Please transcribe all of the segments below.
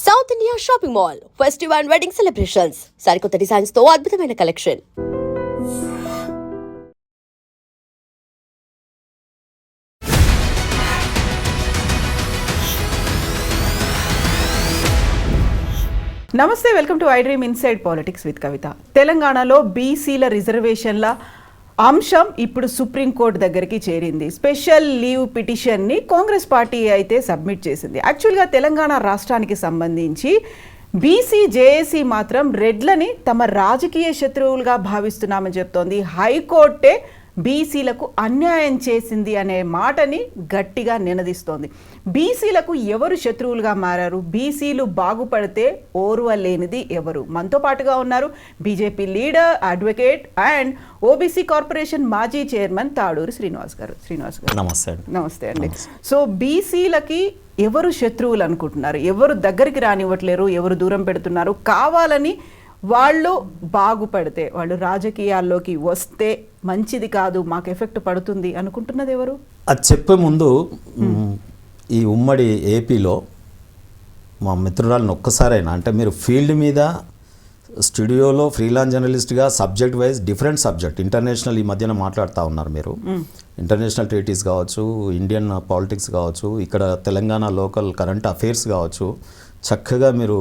South India shopping mall festive and wedding celebrations సరికొత్త designs తో అద్భుతమైన కలెక్షన్. నమస్తే, welcome to I dream inside politics with Kavitha. తెలంగాణలో బీసీల రిజర్వేషన్ల అంశం ఇప్పుడు సుప్రీంకోర్టు దగ్గరికి చేరింది. స్పెషల్ లీవ్ పిటిషన్ని కాంగ్రెస్ పార్టీ అయితే సబ్మిట్ చేసింది. యాక్చువల్గా తెలంగాణ రాష్ట్రానికి సంబంధించి బీసీ జేఏసీ మాత్రం రెడ్లని తమ రాజకీయ శత్రువులుగా భావిస్తున్నామని చెప్తోంది. హైకోర్టే బీసీలకు అన్యాయం చేసింది అనే మాటని గట్టిగా నినదిస్తోంది. బీసీలకు ఎవరు శత్రువులుగా మారారు? బీసీలు బాగుపడితే ఓర్వలేనిది ఎవరు? మనతో పాటుగా ఉన్నారు BJP leader, advocate and OBC corporation మాజీ చైర్మన్ తాడూరి శ్రీనివాస్ గారు. నమస్తే అండి. సో బీసీలకి ఎవరు శత్రువులు అనుకుంటున్నారు? ఎవరు దగ్గరికి రానివ్వట్లేరు? ఎవరు దూరం పెడుతున్నారు? కావాలని వాళ్ళు బాగుపడితే, వాళ్ళు రాజకీయాల్లోకి వస్తే మంచిది కాదు, మాకు ఎఫెక్ట్ పడుతుంది అనుకుంటున్నది ఎవరు? అది చెప్పే ముందు ఈ ఉమ్మడి ఏపీలో మా మిత్రురాలను ఒక్కసారైనా, అంటే మీరు ఫీల్డ్ మీద స్టూడియోలో ఫ్రీలాన్స్ జర్నలిస్ట్గా subject wise different subject international ఈ మధ్యన మాట్లాడుతూ ఉన్నారు మీరు. ఇంటర్నేషనల్ ట్రీటీస్ కావచ్చు, ఇండియన్ పాలిటిక్స్ కావచ్చు, ఇక్కడ తెలంగాణ లోకల్ కరెంట్ అఫైర్స్ కావచ్చు, చక్కగా మీరు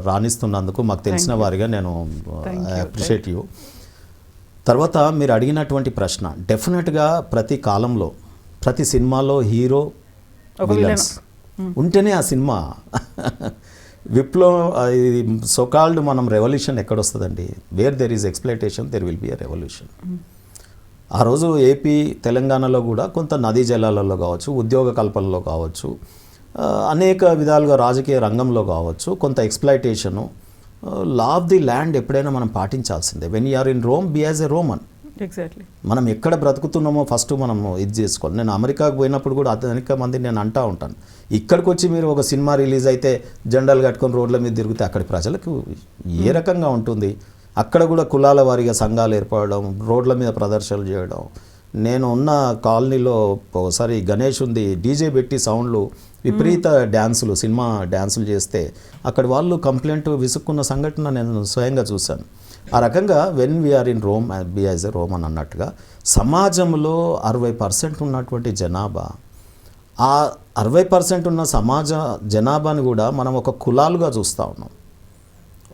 రాణిస్తున్నందుకు మాకు తెలిసిన వారిగా నేను అప్రిషియేట్ యూ. తర్వాత మీరు అడిగినటువంటి ప్రశ్న, డెఫినెట్గా ప్రతి కాలంలో ప్రతి సినిమాలో హీరో విలన్స్ ఉంటేనే ఆ సినిమా విప్లవం, సోకాల్డ్ మనం రెవల్యూషన్ ఎక్కడొస్తుందండి? Where there is exploitation there will be a revolution. ఆ రోజు ఏపీ తెలంగాణలో కూడా కొంత నదీ జలాలలో కావచ్చు, ఉద్యోగ కల్పనలో కావచ్చు, అనేక విధాలుగా రాజకీయ రంగంలో కావచ్చు, కొంత exploitation, law of the land ఎప్పుడైనా మనం పాటించాల్సిందే. When you are in Rome, be as a Roman. Exactly. మనం ఎక్కడ బ్రతుకుతున్నామో ఫస్ట్ మనం ఇది చేసుకోవాలి. నేను అమెరికాకు పోయినప్పుడు కూడా అనేక మంది నేను అంటూ ఉంటాను, ఇక్కడికి వచ్చి మీరు ఒక సినిమా రిలీజ్ అయితే జెండాలు కట్టుకొని రోడ్ల మీద తిరిగితే అక్కడి ప్రజలకు ఏ రకంగా ఉంటుంది? అక్కడ కూడా కులాల వారీగా సంఘాలు ఏర్పడడం, రోడ్ల మీద ప్రదర్శనలు చేయడం. నేను ఉన్న కాలనీలో ఒకసారి గణేష్ ఉంది, డీజే పెట్టి సౌండ్లు, విపరీత డ్యాన్సులు, సినిమా డ్యాన్సులు చేస్తే అక్కడ వాళ్ళు కంప్లైంట్ విసుక్కున్న సంఘటన నేను స్వయంగా చూశాను. ఆ రకంగా when we are in Rome be as a Rome అని అన్నట్టుగా సమాజంలో 60% ఉన్నటువంటి జనాభా, ఆ 60% ఉన్న సమాజ జనాభాని కూడా మనం ఒక కులాలుగా చూస్తూ ఉన్నాం.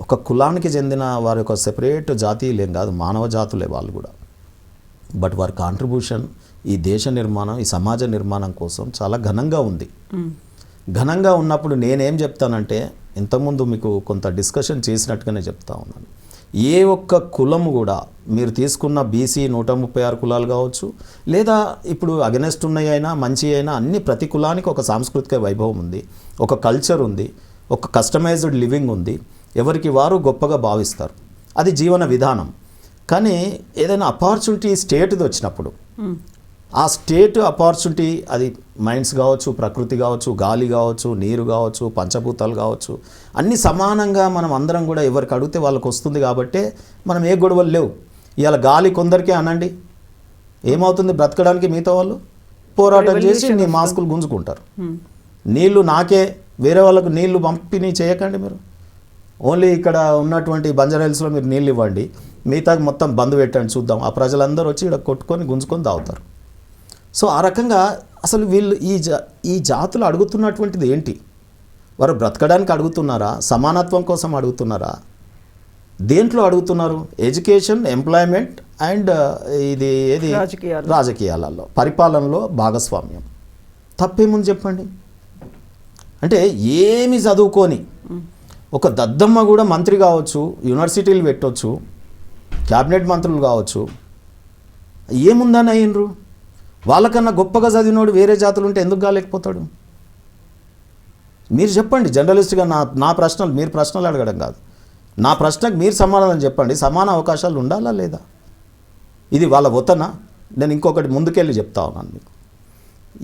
ఒక కులానికి చెందిన వారి ఒక సెపరేట్ జాతీయులేం కాదు, మానవ జాతులే వాళ్ళు కూడా. బట్ వారి కాంట్రిబ్యూషన్ ఈ దేశ నిర్మాణం, ఈ సమాజ నిర్మాణం కోసం చాలా ఘనంగా ఉంది. ఘనంగా ఉన్నప్పుడు నేనేం చెప్తానంటే, ఇంతకుముందు మీకు కొంత డిస్కషన్ చేసినట్టుగానే చెప్తా ఉన్నాను, ఏ ఒక్క కులము కూడా మీరు తీసుకున్న బీసీ 136 కులాలు కావచ్చు, లేదా ఇప్పుడు అగెనెస్ట్ ఉన్నాయి అయినా మంచి అయినా అన్ని ప్రతి కులానికి ఒక సాంస్కృతిక వైభవం ఉంది, ఒక కల్చర్ ఉంది, ఒక కస్టమైజ్డ్ లివింగ్ ఉంది, ఎవరికి వారు గొప్పగా భావిస్తారు, అది జీవన విధానం. కానీ ఏదైనా అపార్చునిటీ స్టేట్ది వచ్చినప్పుడు, ఆ స్టేట్ ఆపర్చునిటీ, అది మైండ్స్ కావచ్చు, ప్రకృతి కావచ్చు, గాలి కావచ్చు, నీరు కావచ్చు, పంచభూతాలు కావచ్చు, అన్నీ సమానంగా మనం అందరం కూడా ఎవరికి అడిగితే వాళ్ళకి వస్తుంది. కాబట్టి మనం ఏ గొడవలు లేవు. ఇవాళ గాలి కొందరికే అనండి, ఏమవుతుంది? బ్రతకడానికి మిగతా వాళ్ళు పోరాటం చేసి నీ మాస్కులు గుంజుకుంటారు. నీళ్లు నాకే, వేరే వాళ్ళకు నీళ్లు పంపిణీ చేయకండి మీరు. ఓన్లీ ఇక్కడ ఉన్నటువంటి బంజారాహిల్స్లో మీరు నీళ్ళు ఇవ్వండి, మిగతా మొత్తం బంద్ పెట్టండి, చూద్దాం. ఆ ప్రజలందరూ వచ్చి ఇక్కడ కొట్టుకొని గుంజుకొని తాగుతారు. సో ఆ రకంగా అసలు వీళ్ళు ఈ జాతులు అడుగుతున్నటువంటిది ఏంటి? వారు బ్రతకడానికి అడుగుతున్నారా? సమానత్వం కోసం అడుగుతున్నారా? దేంట్లో అడుగుతున్నారు? ఎడ్యుకేషన్, ఎంప్లాయ్మెంట్ అండ్ ఇది ఏది, రాజకీయాలలో, పరిపాలనలో భాగస్వామ్యం. తప్పేముంది చెప్పండి? అంటే ఏమి చదువుకొని ఒక దద్దమ్మ కూడా మంత్రి కావచ్చు, యూనివర్సిటీలు పెట్టవచ్చు, క్యాబినెట్ మంత్రులు కావచ్చు, ఏముందని అయ్యిండ్రు? వాళ్ళకన్నా గొప్పగా చదివినోడు వేరే జాతులు ఉంటే ఎందుకు కాలేకపోతాడు? మీరు చెప్పండి. జర్నలిస్ట్గా నా ప్రశ్నలు, మీరు ప్రశ్నలు అడగడం కాదు, నా ప్రశ్నకు మీరు సమాధానం చెప్పండి. సమాన అవకాశాలు ఉండాలా లేదా? ఇది వాళ్ళ వతన? నేను ఇంకొకటి ముందుకెళ్ళి చెప్తా ఉన్నాను మీకు.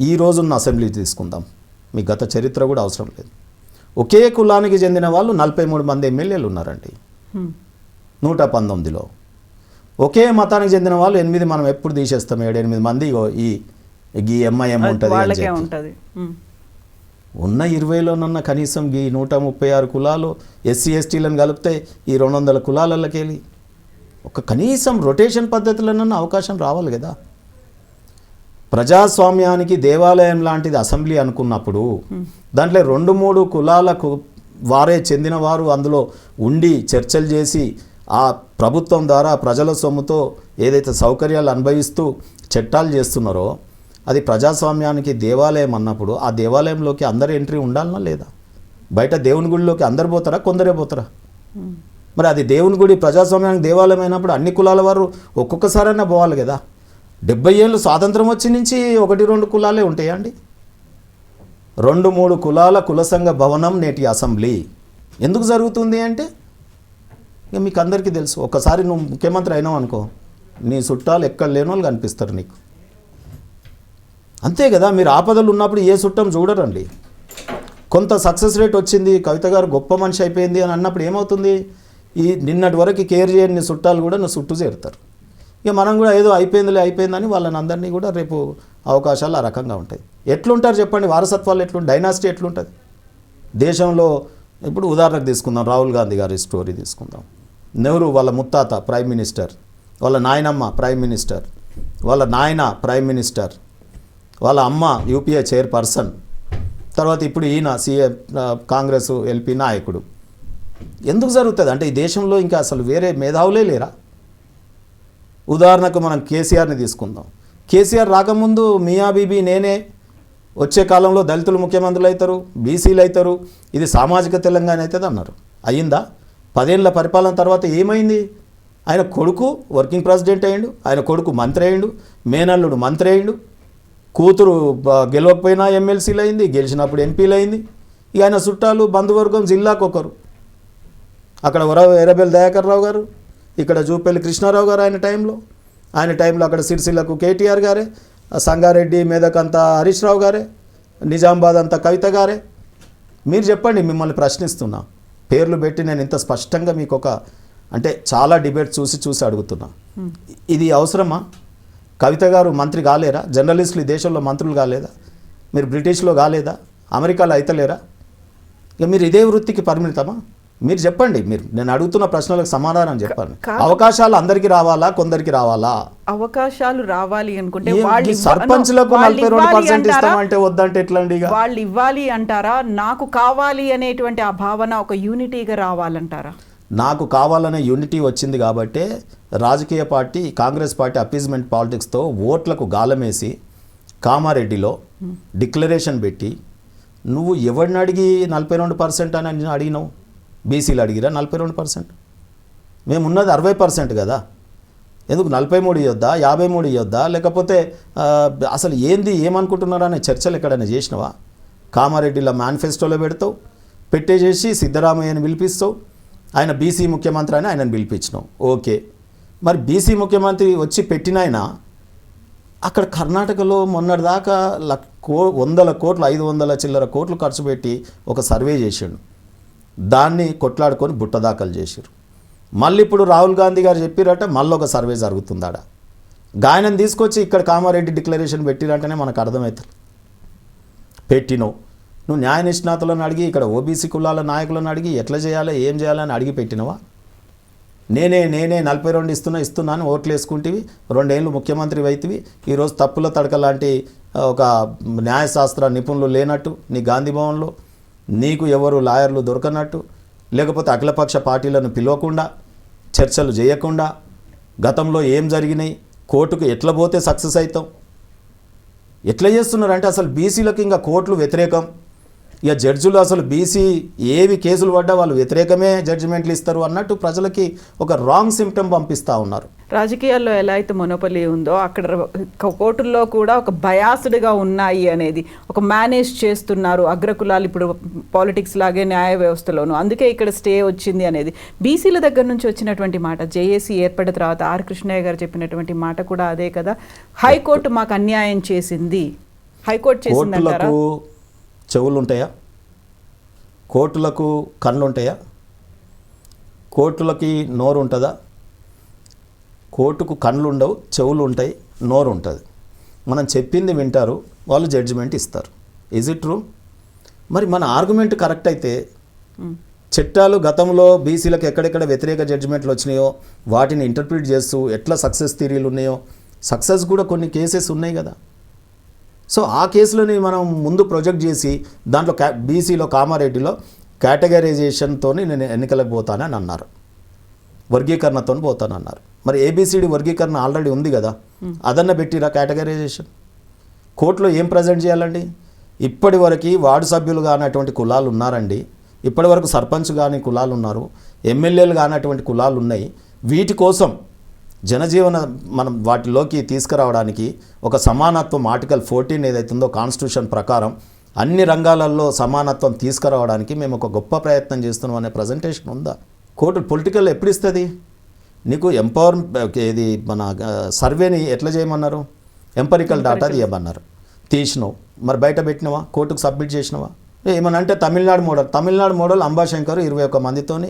ఈ రోజున్న అసెంబ్లీ తీసుకుందాం, మీ గత చరిత్ర కూడా అవసరం లేదు. ఒకే కులానికి చెందిన వాళ్ళు 43 మంది ఎమ్మెల్యేలు ఉన్నారండి 119లో. ఒకే మతానికి చెందిన వాళ్ళు 8 మనం ఎప్పుడు తీసేస్తాం, 7-8 మంది ఈ ఎంఐఎం ఉంటుంది. ఉన్న 20లోనన్న కనీసం ఈ 136 కులాలు ఎస్సీ ఎస్టీలను కలిపితే ఈ 200 కులాలకి వెళ్ళి ఒక కనీసం రొటేషన్ పద్ధతులన్న అవకాశం రావాలి కదా. ప్రజాస్వామ్యానికి దేవాలయం లాంటిది అసెంబ్లీ అనుకున్నప్పుడు దాంట్లో 2-3 కులాలకు వారే చెందినవారు అందులో ఉండి చర్చలు చేసి ఆ ప్రభుత్వం ద్వారా ప్రజల సొమ్ముతో ఏదైతే సౌకర్యాలు అనుభవిస్తూ చట్టాలు చేస్తున్నారో అది ప్రజాస్వామ్యానికి దేవాలయం అన్నప్పుడు ఆ దేవాలయంలోకి అందరు ఎంట్రీ ఉండాలనా లేదా? బయట దేవుని గుడిలోకి అందరు పోతారా, కొందరే పోతారా? మరి అది దేవుని గుడి ప్రజాస్వామ్యానికి దేవాలయం అయినప్పుడు అన్ని కులాల వారు ఒక్కొక్కసారైనా పోవాలి కదా. 70 ఏళ్ళు స్వాతంత్రం వచ్చి నుంచి 1-2 కులాలే ఉంటాయా అండి? 2-3 కులాల కుల సంఘ భవనం నేటి అసెంబ్లీ ఎందుకు జరుగుతుంది అంటే ఇక మీకు అందరికీ తెలుసు. ఒకసారి నువ్వు ముఖ్యమంత్రి అయినావు అనుకో, నీ చుట్టాలు ఎక్కడ లేని వాళ్ళు కనిపిస్తారు నీకు. అంతే కదా, మీరు ఆపదలు ఉన్నప్పుడు ఏ చుట్టం చూడరండి. కొంత సక్సెస్ రేట్ వచ్చింది, కవిత గారు గొప్ప మనిషి అయిపోయింది అని అన్నప్పుడు ఏమవుతుంది, ఈ నిన్నటి వరకు కేర్ చేయని చుట్టాలు కూడా నువ్వు చుట్టూ చేరుతారు. ఇక మనం కూడా ఏదో అయిపోయిందని వాళ్ళని అందరినీ కూడా రేపు అవకాశాలు ఆ రకంగా ఉంటాయి. ఎట్లుంటారు చెప్పండి, వారసత్వాలు ఎట్లుంటాయి, డైనాసిటీ ఎట్లుంటుంది దేశంలో? ఇప్పుడు ఉదాహరణకు తీసుకుందాం, రాహుల్ గాంధీ గారి స్టోరీ తీసుకుందాం. నెహ్రూ వాళ్ళ ముత్తాత ప్రైమ్ మినిస్టర్, వాళ్ళ నాయనమ్మ ప్రైమ్ మినిస్టర్, వాళ్ళ నాయన ప్రైమ్ మినిస్టర్, వాళ్ళ అమ్మ యూపీఏ చైర్పర్సన్, తర్వాత ఇప్పుడు ఈయన సీఎం కాంగ్రెస్ ఎల్పీ నాయకుడు. ఎందుకు జరుగుతుంది అంటే ఈ దేశంలో ఇంకా అసలు వేరే మేధావులే లేరా? ఉదాహరణకు మనం కేసీఆర్ని తీసుకుందాం. కేసీఆర్ రాకముందు మియా బీబీ నేనే వచ్చే కాలంలో దళితులు ముఖ్యమంత్రులు అవుతారు, బీసీలు అవుతారు, ఇది సామాజిక తెలంగాణ అవుతుంది అన్నారు. అయ్యిందా? 10 ఏళ్ళ పరిపాలన తర్వాత ఏమైంది? ఆయన కొడుకు వర్కింగ్ ప్రెసిడెంట్ అయ్యిండు, ఆయన కొడుకు మంత్రి అయ్యిండు, మేనల్లుడు మంత్రి అయ్యిండు, కూతురు గెలవకపోయినా ఎమ్మెల్సీలు అయింది, గెలిచినప్పుడు ఎంపీలు అయింది. ఇక ఆయన చుట్టాలు బంధువర్గం జిల్లాకు ఒకరు. అక్కడ ఎర్రబెల్లి దయాకర్ రావు గారు, ఇక్కడ జూపల్లి కృష్ణారావు గారు ఆయన టైంలో అక్కడ సిరిసిల్లకు కేటీఆర్ గారే, సంగారెడ్డి మెదకంతా హరీష్ రావు గారే, నిజామాబాద్ అంతా కవిత గారే. మీరు చెప్పండి, మిమ్మల్ని ప్రశ్నిస్తున్నా. పేర్లు పెట్టి నేను ఇంత స్పష్టంగా మీకు అంటే చాలా డిబేట్ చూసి అడుగుతున్నా. ఇది అవసరమా? కవిత గారు మంత్రి కాలేరా? జర్నలిస్టులు ఈ దేశంలో మంత్రులు కాలేదా? మీరు బ్రిటిష్లో కాలేదా? అమెరికాలో అయితలేరా? ఇక మీరు ఇదే వృత్తికి పరిమితమా? మీరు చెప్పండి, నేను అడుగుతున్న ప్రశ్నలకు సమాధానం చెప్పండి. అవకాశాలు అందరికీ రావాలా, కొందరికి రావాలా? అవకాశాలు రావాలి అనుకుంటే సర్పంచ్లకు 42% ఇస్తామంటే వద్దంటే ఎట్లండి? వాళ్ళు ఇవ్వాలి అంటారా? నాకు కావాలి అనేటువంటి ఆ భావన ఒక యూనిటీగా రావాలంటారా? నాకు కావాలనే యూనిటీ వచ్చింది కాబట్టే రాజకీయ పార్టీ కాంగ్రెస్ పార్టీ అపీజ్మెంట్ పాలిటిక్స్తో ఓట్లకు గాలమేసి కామారెడ్డిలో డిక్లరేషన్ పెట్టి, నువ్వు ఎవరిని అడిగి 42% అని అడిగినావు? బీసీలు అడిగిరా 42%? మేము ఉన్నది 60% కదా. ఎందుకు 43 ఇవ్వద్దా, 53 ఇవ్వద్దా? లేకపోతే అసలు ఏమనుకుంటున్నారా అనే చర్చలు ఎక్కడైనా చేసినావా? కామారెడ్డిలో మేనిఫెస్టోలో పెడతావు, పెట్టేసేసి సిద్ధరామయ్యని పిలిపిస్తావు, ఆయన బీసీ ముఖ్యమంత్రి అని ఆయనను పిలిపించినావు. ఓకే, మరి బీసీ ముఖ్యమంత్రి వచ్చి పెట్టినాయన అక్కడ కర్ణాటకలో మొన్నటిదాకా 100 కోట్లు 500 చిల్లర కోట్లు ఖర్చు పెట్టి ఒక సర్వే చేసిండు. దాన్ని కొట్లాడుకొని బుట్టదాఖలు చేశారు. మళ్ళీ ఇప్పుడు రాహుల్ గాంధీ గారు చెప్పిరట మళ్ళీ ఒక సర్వే జరుగుతుందాడ. గాయనం తీసుకొచ్చి ఇక్కడ కామారెడ్డి డిక్లరేషన్ పెట్టిరంటేనే మనకు అర్థమవుతుంది. పెట్టినవు నువ్వు న్యాయ నిష్ణాతులను అడిగి, ఇక్కడ ఓబీసీ కులాల నాయకులను అడిగి ఎట్లా చేయాలి, ఏం చేయాలని అడిగి పెట్టినవా? నేనే 42 ఇస్తున్నాను ఓట్లు వేసుకుంటేవి, 2 ఏళ్ళు ముఖ్యమంత్రి అయితివి, ఈరోజు తప్పుల తడక లాంటి ఒక న్యాయశాస్త్ర నిపుణులు లేనట్టు నీ గాంధీ భవన్లో, నీకు ఎవరు లాయర్లు దొరకనట్టు, లేకపోతే అఖిలపక్ష పార్టీలను పిలవకుండా, చర్చలు చేయకుండా, గతంలో ఏం జరిగినాయి, కోర్టుకు ఎట్లా పోతే సక్సెస్ అవుతాం, ఎట్లా చేస్తున్నారంటే అసలు బీసీలకు ఇంకా కోర్టులు వ్యతిరేకం. ఇక జడ్జులు అసలు బీసీ ఏవి కేసులు పడ్డా వాళ్ళు వ్యతిరేకమే జడ్జిమెంట్లు ఇస్తారు అన్నట్టు ప్రజలకి ఒక రాంగ్ సిమ్టమ్ పంపిస్తూ ఉన్నారు. రాజకీయాల్లో ఎలా అయితే మొనోపలి ఉందో అక్కడ కోర్టుల్లో కూడా ఒక బయాస్డ్గా ఉన్నాయి అనేది ఒక మేనేజ్ చేస్తున్నారు అగ్రకులాలు ఇప్పుడు పాలిటిక్స్ లాగే న్యాయ వ్యవస్థలోను. అందుకే ఇక్కడ స్టే వచ్చింది అనేది బీసీల దగ్గర నుంచి వచ్చినటువంటి మాట. జేఏసీ ఏర్పడిన తర్వాత ఆర్ కృష్ణయ్య గారు చెప్పినటువంటి మాట కూడా అదే కదా, హైకోర్టు మాకు అన్యాయం చేసింది. హైకోర్టు చేసిందంటారా? చెవులు ఉంటాయా? కోర్టులకు కళ్ళు ఉంటాయా? కోర్టులకి నోరు ఉంటుందా? కోర్టుకు కళ్ళు ఉండవు, చెవులు ఉంటాయి, నోరు ఉంటుంది. మనం చెప్పింది వింటారు, వాళ్ళు జడ్జిమెంట్ ఇస్తారు. Is it true? మరి మన ఆర్గ్యుమెంట్ కరెక్ట్ అయితే చట్టాలు గతంలో బీసీలకు ఎక్కడెక్కడ వ్యతిరేక జడ్జిమెంట్లు వచ్చినాయో వాటిని ఇంటర్ప్రిట్ చేస్తూ ఎట్లా సక్సెస్ థియరీలు ఉన్నాయో సక్సెస్ కూడా కొన్ని కేసెస్ ఉన్నాయి కదా. సో ఆ కేసులని మనం ముందు ప్రొజెక్ట్ చేసి దాంట్లో బీసీలో కామారెడ్డిలో కేటగరైజేషన్తో నేను ఎన్నికలకు పోతానని అన్నారు, వర్గీకరణతో పోతానన్నారు. మరి ఏబిసిడి వర్గీకరణ ఆల్రెడీ ఉంది కదా, అదన్న పెట్టిరా కేటగరైజేషన్. కోర్టులో ఏం ప్రజెంట్ చేయాలండి? ఇప్పటి వరకు వార్డు సభ్యులు కానటువంటి కులాలు ఉన్నారండి, ఇప్పటి వరకు సర్పంచ్ కాని కులాలు ఉన్నారు, ఎమ్మెల్యేలు కానటువంటి కులాలు ఉన్నాయి. వీటి కోసం జనజీవన మనం వాటిలోకి తీసుకురావడానికి ఒక సమానత్వం ఆర్టికల్ 14 ఏదైతుందో కాన్స్టిట్యూషన్ ప్రకారం అన్ని రంగాలలో సమానత్వం తీసుకురావడానికి మేము ఒక గొప్ప ప్రయత్నం చేస్తున్నాం అనే ప్రజెంటేషన్ ఉందా? కోర్టు పొలిటికల్ ఎప్పుడు ఇస్తుంది నీకు? ఇది మన సర్వేని ఎట్లా చేయమన్నారు? Empirical data తీయమన్నారు, తీసినావు. మరి బయట పెట్టినవా? కోర్టుకు సబ్మిట్ చేసినవా? ఏమనంటే తమిళనాడు మోడల్ అంబాశంకర్ 21 మందితోని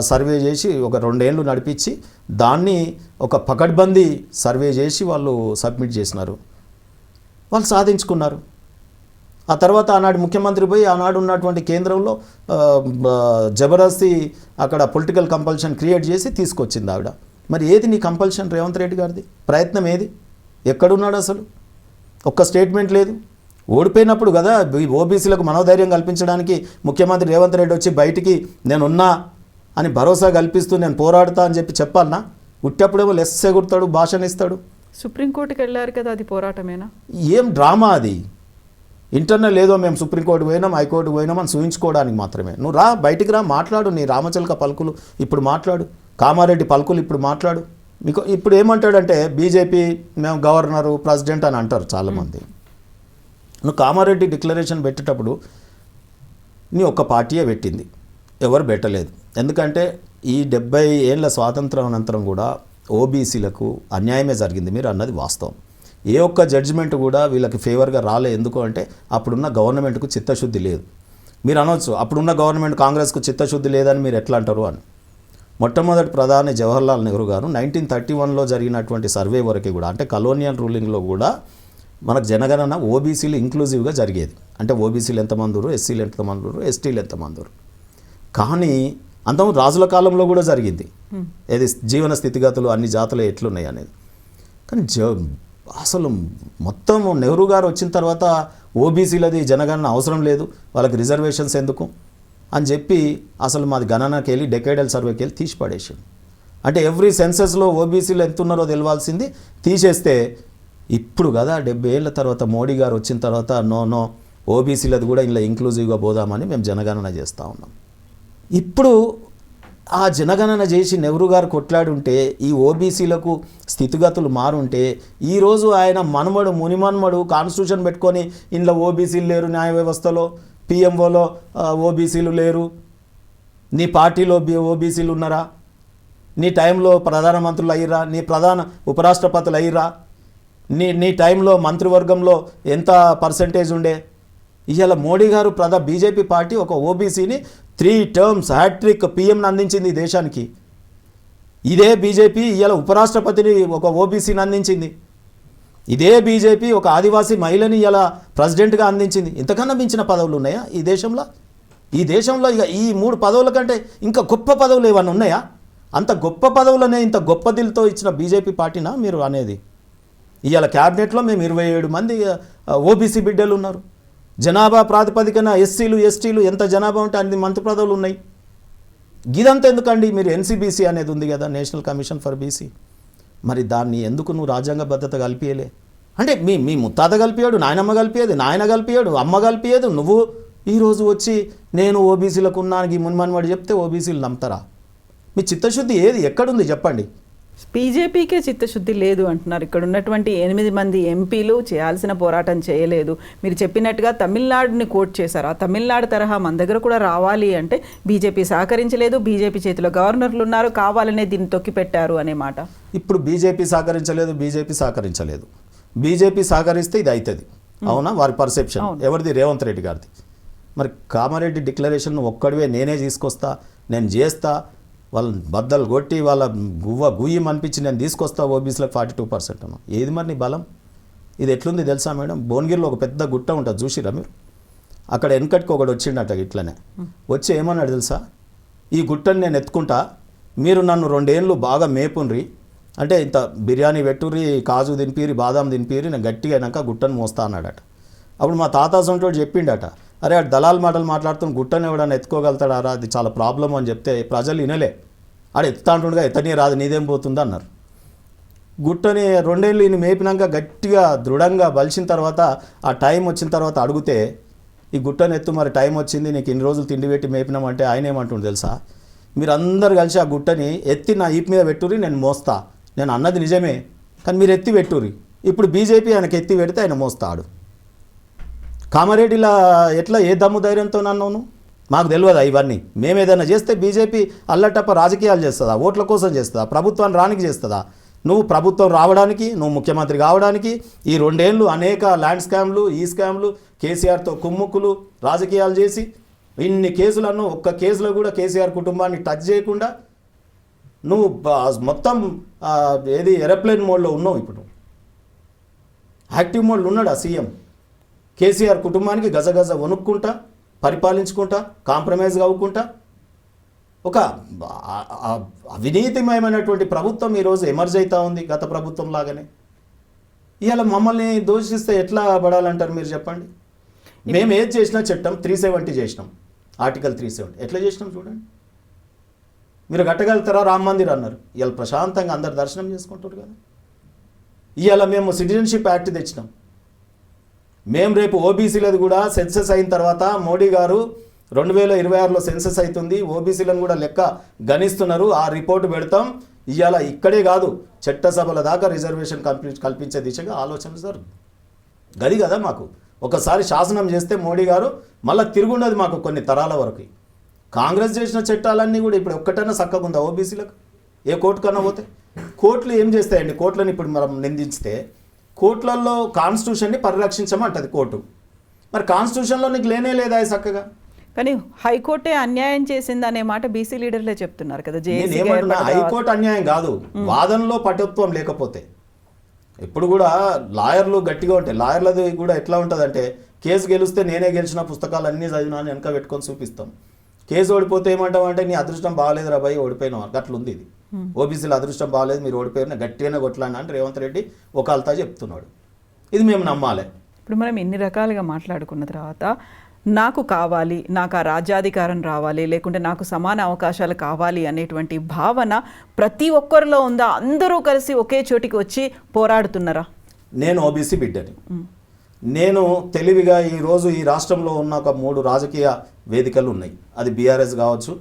సర్వే చేసి ఒక 2 ఏళ్ళు నడిపించి దాన్ని ఒక పకడ్బందీ సర్వే చేసి వాళ్ళు సబ్మిట్ చేసినారు, వాళ్ళు సాధించుకున్నారు. ఆ తర్వాత ఆనాడు ముఖ్యమంత్రి పోయి ఆనాడు ఉన్నటువంటి కేంద్రంలో జబర్దస్తి అక్కడ పొలిటికల్ కంపల్షన్ క్రియేట్ చేసి తీసుకొచ్చింది ఆవిడ. మరి ఏది నీ కంపల్షన్? రేవంత్ రెడ్డి గారిది ప్రయత్నం ఏది? ఎక్కడున్నాడు అసలు? ఒక్క స్టేట్మెంట్ లేదు. ఓడిపోయినప్పుడు కదా ఓబీసీలకు మనోధైర్యం కల్పించడానికి ముఖ్యమంత్రి రేవంత్ రెడ్డి వచ్చి బయటికి నేనున్నా అని భరోసా కల్పిస్తూ నేను పోరాడుతా అని చెప్పాలన్నా? ఉట్టప్పుడేమో లెస్ ఎగురుతాడు, భాషనిస్తాడు. సుప్రీంకోర్టుకి వెళ్ళారు కదా, అది పోరాటమేనా? ఏం డ్రామా అది? ఇంటర్నల్ ఏదో మేము సుప్రీంకోర్టు పోయినాం, హైకోర్టు పోయినాం అని చూయించుకోవడానికి మాత్రమే. నువ్వు రా, బయటికి రా, మాట్లాడు. నీ రామచిలక పలుకులు ఇప్పుడు మాట్లాడు, కామారెడ్డి పలుకులు ఇప్పుడు మాట్లాడు. మీకు ఇప్పుడు ఏమంటాడంటే బీజేపీ మేము గవర్నరు ప్రెసిడెంట్ అని అంటారు చాలామంది. నువ్వు కామారెడ్డి డిక్లరేషన్ పెట్టేటప్పుడు నీ ఒక్క పార్టీయే పెట్టింది, ఎవరు పెట్టలేదు. ఎందుకంటే ఈ 70 ఏళ్ళ స్వాతంత్రం అనంతరం కూడా ఓబీసీలకు అన్యాయమే జరిగింది. మీరు అన్నది వాస్తవం. ఏ ఒక్క జడ్జిమెంట్ కూడా వీళ్ళకి ఫేవర్గా రాలే. ఎందుకు అంటే అప్పుడున్న గవర్నమెంట్కు చిత్తశుద్ధి లేదు. మీరు అనవచ్చు అప్పుడున్న గవర్నమెంట్ కాంగ్రెస్కు చిత్తశుద్ధి లేదని మీరు ఎట్లా అంటారు అని. మొట్టమొదటి ప్రధాని జవహర్లాల్ నెహ్రూ గారు 1931లో జరిగినటువంటి సర్వే వరకు కూడా, అంటే కలోనియల్ రూలింగ్లో కూడా మనకు జనగణన ఓబీసీలు ఇంక్లూజివ్గా జరిగేది. అంటే ఓబీసీలు ఎంతమంది ఉన్నారు, ఎస్సీలు ఎంతమంది ఉన్నారు, ఎస్టీలు ఎంతమంది ఉన్నారు. కానీ అంతకు రాజుల కాలంలో కూడా జరిగింది. ఏది జీవన స్థితిగతులు అన్ని జాతులు ఎట్లున్నాయి అనేది. కానీ అసలు మొత్తం నెహ్రూ గారు వచ్చిన తర్వాత ఓబీసీలది జనగణన అవసరం లేదు, వాళ్ళకి రిజర్వేషన్స్ ఎందుకు అని చెప్పి అసలు మాది గణనకి వెళ్ళి డెకేడల్ సర్వేకి వెళ్ళి తీసి పడేసాడు. అంటే ఎవ్రీ సెన్సెస్లో ఓబీసీలు ఎంత ఉన్నారో తెలియాల్సింది తీసేస్తే ఇప్పుడు కదా 70 ఏళ్ళ తర్వాత మోడీ గారు వచ్చిన తర్వాత నో ఓబీసీలది కూడా ఇలా ఇంక్లూజివ్గా పోదామని మేము జనగణన చేస్తూ ఉన్నాం. ఇప్పుడు ఆ జనగణన చేసి నెహ్రూ గారు కొట్లాడుంటే ఈ ఓబీసీలకు స్థితిగతులు మారుంటే ఈరోజు ఆయన మునిమన్మడు కాన్స్టిట్యూషన్ పెట్టుకొని ఇంట్లో ఓబీసీలు లేరు, న్యాయ వ్యవస్థలో పిఎంఓలో ఓబీసీలు లేరు, నీ పార్టీలో ఓబీసీలు ఉన్నారా, నీ టైంలో ప్రధానమంత్రులు అయ్యిరా, నీ ప్రధాన ఉపరాష్ట్రపతులు అయ్యిరా, నీ టైంలో మంత్రివర్గంలో ఎంత పర్సంటేజ్ ఉండే. ఇవాళ మోడీ గారు బీజేపీ పార్టీ ఒక ఓబీసీని 3 టర్మ్స్ హ్యాట్రిక్ పిఎంని అందించింది ఈ దేశానికి. ఇదే బీజేపీ ఇవాళ ఉపరాష్ట్రపతిని ఒక ఓబీసీని అందించింది. ఇదే బీజేపీ ఒక ఆదివాసీ మహిళని ఇలా ప్రెసిడెంట్గా అందించింది. ఇంతకన్నా మించిన పదవులు ఉన్నాయా ఈ దేశంలో? ఈ దేశంలో ఇక ఈ 3 పదవుల కంటే ఇంకా గొప్ప పదవులు ఏమన్నా ఉన్నాయా? అంత గొప్ప పదవులనే ఇంత గొప్ప దిల్తో ఇచ్చిన బీజేపీ పార్టీనా మీరు అనేది? ఇవాళ క్యాబినెట్లో మేము 27 మంది ఓబీసీ బిడ్డలు ఉన్నారు. జనాభా ప్రాతిపదికన ఎస్సీలు ఎస్టీలు ఎంత జనాభా ఉంటే అన్ని మంత్రి పదవులు ఉన్నాయి. ఇదంతా ఎందుకండి? మీరు ఎన్సీబీసీ అనేది ఉంది కదా, నేషనల్ కమిషన్ ఫర్ బీసీ. మరి దాన్ని ఎందుకు నువ్వు రాజ్యాంగ భద్రత కల్పియలే? అంటే మీ ముత్తాత కలిపియాడు, నాయనమ్మ కలిపియేది, నాయన కలిపియాడు, అమ్మ కలిపియేది. నువ్వు ఈరోజు వచ్చి నేను ఓబీసీలకు ఉన్నానికి మున్మన్వాడు చెప్తే ఓబీసీలు నమ్ముతారా? మీ చిత్తశుద్ధి ఏది ఎక్కడుంది చెప్పండి? బీజేపీకే చిత్తశుద్ధి లేదు అంటున్నారు. ఇక్కడ ఉన్నటువంటి 8 మంది ఎంపీలు చేయాల్సిన పోరాటం చేయలేదు. మీరు చెప్పినట్టుగా తమిళనాడుని కోట్ చేశారు. ఆ తమిళనాడు తరహా మన దగ్గర కూడా రావాలి అంటే బీజేపీ సహకరించలేదు, బీజేపీ చేతిలో గవర్నర్లు ఉన్నారు, కావాలనే దీన్ని తొక్కి పెట్టారు అనే మాట. ఇప్పుడు బీజేపీ సహకరించలేదు. బీజేపీ సహకరిస్తే ఇది అవుతుంది, అవునా? వారి పర్సెప్షన్ ఎవరిది? రేవంత్ రెడ్డి గారిది. మరి కామారెడ్డి డిక్లరేషన్ ఒక్కడివే నేనే తీసుకొస్తా, నేను చేస్తా, వాళ్ళని బద్దలు కొట్టి వాళ్ళ గుయ్యం అనిపించి నేను తీసుకొస్తా ఓబీసీలకు 42% అన్నాం. ఏది మరి నీ బలం? ఇది ఎట్లుంది తెలుసా మేడం? భువనగిరిలో ఒక పెద్ద గుట్ట ఉంటుంది, చూసిరా మీరు? అక్కడ వెనకటికి ఒకడు వచ్చిండట ఇట్లనే వచ్చి ఏమన్నాడు తెలుసా, ఈ గుట్టని నేను ఎత్తుకుంటా, మీరు నన్ను 2 ఏళ్ళు బాగా మేపుండ్రి, అంటే ఇంత బిర్యానీ పెట్టుర్రి, కాజు తినిపిరి, బాదాం తినిపిరి, నేను గట్టిగా అయినాక గుట్టను మోస్తా అన్నాడట. అప్పుడు మా తాత సొంటోడు చెప్పిండట, అరే ఆ దళాల్ మాటలు మాట్లాడుతున్న గుట్టను ఎవడన్నా ఎత్తుకోగలుగుతాడా, అది చాలా ప్రాబ్లం అని చెప్తే ప్రజలు వినలే. ఆడ ఎత్తుతా అంటుండగా ఎత్తనీ రాదు, నీదేం పోతుంది అన్నారు. గుట్టని 2 ఏళ్ళు ఈయన మేపినాక గట్టిగా దృఢంగా బలిసిన తర్వాత ఆ టైం వచ్చిన తర్వాత అడిగితే, ఈ గుట్టను ఎత్తు, మరి టైం వచ్చింది, నీకు ఇన్ని రోజులు తిండి పెట్టి మేపినామంటే ఆయన ఏమంటుండు తెలుసా, మీరు అందరు కలిసి ఆ గుట్టని ఎత్తి నా ఈపు మీద పెట్టుర్రి, నేను మోస్తా, నేను అన్నది నిజమే కానీ మీరు ఎత్తి పెట్టుర్రి. ఇప్పుడు బీజేపీ ఆయనకి ఎత్తి పెడితే ఆయన మోస్తాడు. కామారెడ్డిలా ఎట్లా ఏ దమ్ము ధైర్యంతో నన్ను మాకు తెలియదా ఇవన్నీ? మేము ఏదైనా చేస్తే బీజేపీ అల్లటప్ప రాజకీయాలు చేస్తుందా, ఓట్ల కోసం చేస్తుందా, ప్రభుత్వాన్ని రానికి చేస్తుందా? నువ్వు ప్రభుత్వం రావడానికి, నువ్వు ముఖ్యమంత్రి కావడానికి ఈ 2 ఏళ్ళు అనేక ల్యాండ్ స్కామ్లు, ఈ స్కామ్లు, కేసీఆర్తో కుమ్ముక్కులు రాజకీయాలు చేసి ఇన్ని కేసులను ఒక్క కేసులో కూడా కేసీఆర్ కుటుంబాన్ని టచ్ చేయకుండా నువ్వు మొత్తం ఏది ఏరోప్లేన్ మోడ్లో ఉన్నావు. ఇప్పుడు యాక్టివ్ మోడ్లో ఉన్నాడు ఆ సీఎం. కేసీఆర్ కుటుంబానికి గజగజ వణుక్కుంటా, పరిపాలించుకుంటా, కాంప్రమైజ్ అవ్వకుంటా ఒక అవినీతిమయమైనటువంటి ప్రభుత్వం ఈరోజు ఎమర్జ్ అవుతూ ఉంది, గత ప్రభుత్వం లాగానే. ఇవాళ మమ్మల్ని దోషిస్తే ఎట్లా పడాలంటారు మీరు చెప్పండి? మేము ఏది చేసినా చట్టం 370 చేసినాం, ఆర్టికల్ 370 ఎట్లా చేసినాం చూడండి. మీరు కట్టగలుగుతారా రామ్ మందిర్ అన్నారు, ఇవాళ ప్రశాంతంగా అందరు దర్శనం చేసుకుంటారు కదా. ఇవాళ మేము సిటిజన్షిప్ యాక్ట్ తెచ్చినాం. మేము రేపు ఓబీసీలది కూడా సెన్సెస్ అయిన తర్వాత మోడీ గారు 2026లో సెన్సెస్ అవుతుంది, ఓబీసీలను కూడా లెక్క గణిస్తున్నారు, ఆ రిపోర్టు పెడతాం. ఇవాళ ఇక్కడే కాదు చట్టసభల దాకా రిజర్వేషన్ కల్పించే దిశగా ఆలోచన సార్. గది కదా మాకు ఒకసారి శాసనం చేస్తే మోడీ గారు మళ్ళీ తిరుగుండదు మాకు కొన్ని తరాల వరకు. కాంగ్రెస్ చేసిన చట్టాలన్నీ కూడా ఇప్పుడు ఒక్కటైనా చక్కగా ఉందా ఓబీసీలకు? ఏ కోర్టు కన్నా పోతే కోర్టులు ఏం చేస్తాయండి? కోర్టులను ఇప్పుడు మనం నిందించితే కోర్టులలో కాన్స్టిట్యూషన్ని పరిరక్షించమంటది కోర్టు. మరి కాన్స్టిట్యూషన్లో నీకు లేనే లేదా చక్కగా? కానీ హైకోర్టే అన్యాయం చేసింది అనే మాట బీసీ లీడర్లే చెప్తున్నారు కదా. ఏమంటున్నా, హైకోర్టు అన్యాయం కాదు, వాదనలో పటుత్వం లేకపోతే. ఇప్పుడు కూడా లాయర్లు గట్టిగా ఉంటాయి. లాయర్లది కూడా ఎట్లా ఉంటుందంటే, కేసు గెలిస్తే నేనే గెలిచిన పుస్తకాలు అన్నీ చదివినా అని వెనక పెట్టుకొని చూపిస్తాం. కేసు ఓడిపోతే ఏమంటామంటే నీ అదృష్టం బాగాలేదు రా భయ్, ఓడిపోయినావు అట్లా ఉంది. ఇది ఓబీసీలో అదృష్టం బాగాలేదు, మీరు ఓడిపోయినా గట్టిగానే కొట్లాడినా అని రేవంత్ రెడ్డి ఒక అల్తా చెప్తున్నాడు. ఇది మేము నమ్మాలి. ఇప్పుడు మనం ఇన్ని రకాలుగా మాట్లాడుకున్న తర్వాత నాకు కావాలి, నాకు ఆ రాజ్యాధికారం రావాలి, లేకుంటే నాకు సమాన అవకాశాలు కావాలి అనేటువంటి భావన ప్రతి ఒక్కరిలో ఉందా? అందరూ కలిసి ఒకే చోటికి వచ్చి పోరాడుతున్నారా? నేను ఓబీసీ బిడ్డని. నేను తెలివిగా ఈరోజు ఈ రాష్ట్రంలో ఉన్న ఒక 3 రాజకీయ వేదికలు ఉన్నాయి. అది బీఆర్ఎస్ కావచ్చు,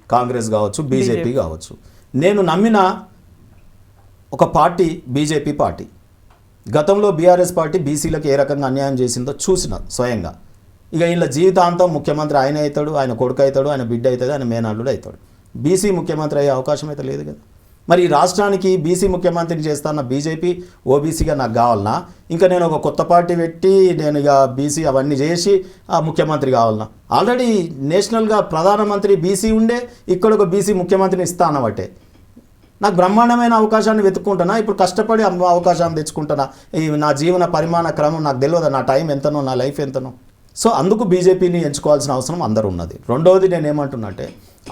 కాంగ్రెస్ కావచ్చు, బీజేపీ కావచ్చు. నేను నమ్మిన ఒక పార్టీ బీజేపీ పార్టీ. గతంలో బీఆర్ఎస్ పార్టీ బీసీలకు ఏ రకంగా అన్యాయం చేసిందో చూసిన స్వయంగా. ఇక వీళ్ళ జీవితాంతం ముఖ్యమంత్రి ఆయన అవుతాడు, ఆయన కొడుకు అవుతాడు, ఆయన బిడ్డ అవుతుంది, ఆయన మేనల్లుడు అవుతాడు. బీసీ ముఖ్యమంత్రి అయ్యే అవకాశం అయితే లేదు కదా. మరి ఈ రాష్ట్రానికి బీసీ ముఖ్యమంత్రిని చేస్తాన్న బీజేపీ ఓబీసీగా నాకు కావాలన్నా, ఇంకా నేను ఒక కొత్త పార్టీ పెట్టి నేను ఇక బీసీ అవన్నీ చేసి ఆ ముఖ్యమంత్రి కావాలన్నా? ఆల్రెడీ నేషనల్గా ప్రధానమంత్రి బీసీ ఉండే, ఇక్కడ ఒక బీసీ ముఖ్యమంత్రిని ఇస్తా అన్నబట్టే నాకు బ్రహ్మాండమైన అవకాశాన్ని వెతుక్కుంటున్నా. ఇప్పుడు కష్టపడి అవకాశాన్ని తెచ్చుకుంటున్నా. ఈ నా జీవన పరిమాణ క్రమం నాకు తెలియదు, నా టైం ఎంతనో, నా లైఫ్ ఎంతనో. సో అందుకు బీజేపీని ఎంచుకోవాల్సిన అవసరం అందరూ ఉన్నది. రెండవది నేను ఏమంటున్నట్టే,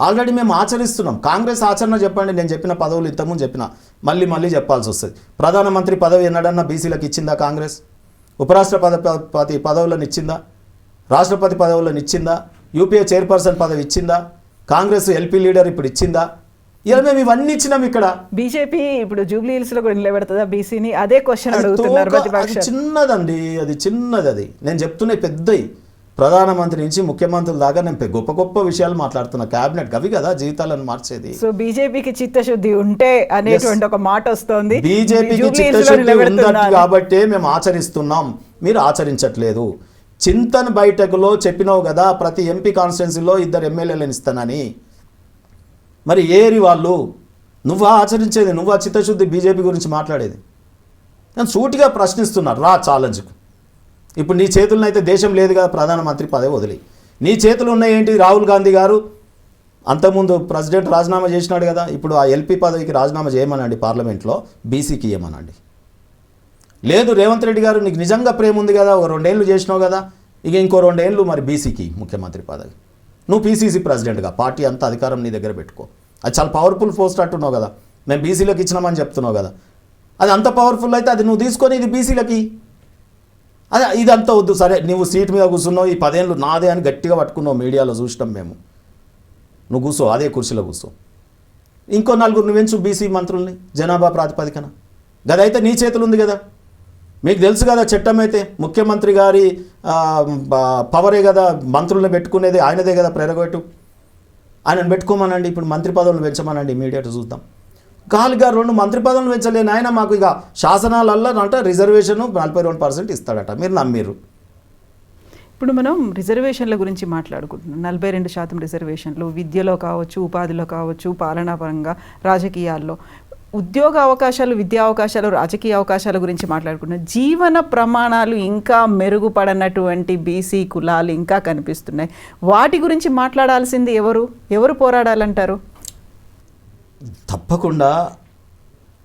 ఆల్రెడీ మేము ఆచరిస్తున్నాం. కాంగ్రెస్ ఆచరణ చెప్పండి. నేను చెప్పిన పదవులు ఇంతకుముందు చెప్పిన, మళ్ళీ చెప్పాల్సి వస్తుంది. ప్రధానమంత్రి పదవి ఎన్నడన్నా బీసీలకు ఇచ్చిందా కాంగ్రెస్? ఉపరాష్ట్రపతి పదవులను ఇచ్చిందా? రాష్ట్రపతి పదవులను ఇచ్చిందా? యూపీఏ చైర్పర్సన్ పదవి ఇచ్చిందా? కాంగ్రెస్ ఎల్పీ లీడర్ ఇప్పుడు ఇచ్చిందా? ఇలా మేము ఇవన్నీ ఇచ్చినాం. ఇక్కడ బీజేపీ ఇప్పుడు జూబ్లీ హిల్స్ లో కూడా నిలబెడుతుందా బీసీని? అదే క్వశ్చన్ అడుగుతున్నారు ప్రతిపక్షాలు. చిన్నదండి, అది చిన్నది. అది నేను చెప్తున్నాయి పెద్దవి. ప్రధానమంత్రి నుంచి ముఖ్యమంత్రుల దాకా నేను గొప్ప గొప్ప విషయాలు మాట్లాడుతున్నా. క్యాబినెట్ అవి కదా జీవితాలను మార్చేది. సో బీజేపీకి చిత్తశుద్ధి ఉంటే అనేటువంటి ఒక మాట వస్తుంది. బీజేపీకి చిత్తశుద్ధి ఉందట కాబట్టే మేము ఆచరిస్తున్నాం, మీరు ఆచరించట్లేదు. చింతన్ బైఠక్లో చెప్పినావు కదా ప్రతి ఎంపీ కాన్స్టిట్యున్సీలో 2 ఎమ్మెల్యేలను ఇస్తానని. మరి ఏరి వాళ్ళు? నువ్వా ఆచరించేది? నువ్వా చిత్తశుద్ధి బీజేపీ గురించి మాట్లాడేది? నేను సూటిగా ప్రశ్నిస్తున్నారు. రా ఛాలెంజ్కు. ఇప్పుడు నీ చేతుల్లో అయితే దేశం లేదు కదా, ప్రధానమంత్రి పదవి వదిలి. నీ చేతులు ఉన్నాయి ఏంటి? రాహుల్ గాంధీ గారు అంతకుముందు ప్రెసిడెంట్ రాజీనామా చేసినాడు కదా, ఇప్పుడు ఆ ఎల్పీ పదవికి రాజీనామా చేయమనండి, పార్లమెంట్లో బీసీకి ఇవ్వమనండి. లేదు రేవంత్ రెడ్డి గారు నీకు నిజంగా ప్రేమ ఉంది కదా, ఒక 2 ఏళ్ళు చేసినావు కదా, ఇక ఇంకో 2 ఏళ్ళు మరి బీసీకి ముఖ్యమంత్రి పదవి, నువ్వు పీసీసీ ప్రెసిడెంట్గా పార్టీ అంతా అధికారం నీ దగ్గర పెట్టుకో. అది చాలా పవర్ఫుల్ పోస్ట్ అంటున్నావు కదా, మేము బీసీలకు ఇచ్చినామని చెప్తున్నావు కదా, అది అంత పవర్ఫుల్ అయితే అది నువ్వు తీసుకొని ఇది బీసీలకి, అదే ఇదంతా వద్దు. సరే నువ్వు సీట్ మీద కూర్చున్నావు, ఈ 10 ఏళ్ళు నాదే అని గట్టిగా పట్టుకున్నావు, మీడియాలో చూసినాం మేము. నువ్వు కూర్చో, అదే కుర్చీలో కూర్చో. ఇంకో 4 నువ్వెంచు బీసీ మంత్రుల్ని జనాభా ప్రాతిపదికన. గదైతే నీ చేతులు ఉంది కదా, మీకు తెలుసు కదా చట్టం అయితే ముఖ్యమంత్రి గారి పవరే కదా మంత్రులను పెట్టుకునేది, ఆయనదే కదా ప్రెరగేటివ్. ఆయనను పెట్టుకోమనండి, ఇప్పుడు మంత్రి పదవులు పెంచమనండి, ఇమీడియట్ చూద్దాం. గాలిగా 2 మంత్రి పదవులు పెంచలేని ఆయన మాకు ఇక శాసనాలల్లో అంటే రిజర్వేషన్ 42% ఇస్తాడట, మీరు నమ్మిర్రు. ఇప్పుడు మనం రిజర్వేషన్ల గురించి మాట్లాడుకుంటున్నాం. 42% రిజర్వేషన్లు విద్యలో కావచ్చు, ఉపాధిలో కావచ్చు, పాలనాపరంగా, రాజకీయాల్లో, ఉద్యోగ అవకాశాలు, విద్యా అవకాశాలు, రాజకీయ అవకాశాల గురించి మాట్లాడుకుంటున్నాం. జీవన ప్రమాణాలు ఇంకా మెరుగుపడనటువంటి బీసీ కులాలు ఇంకా కనిపిస్తున్నాయి. వాటి గురించి మాట్లాడాల్సింది ఎవరు పోరాడాలంటారు? తప్పకుండా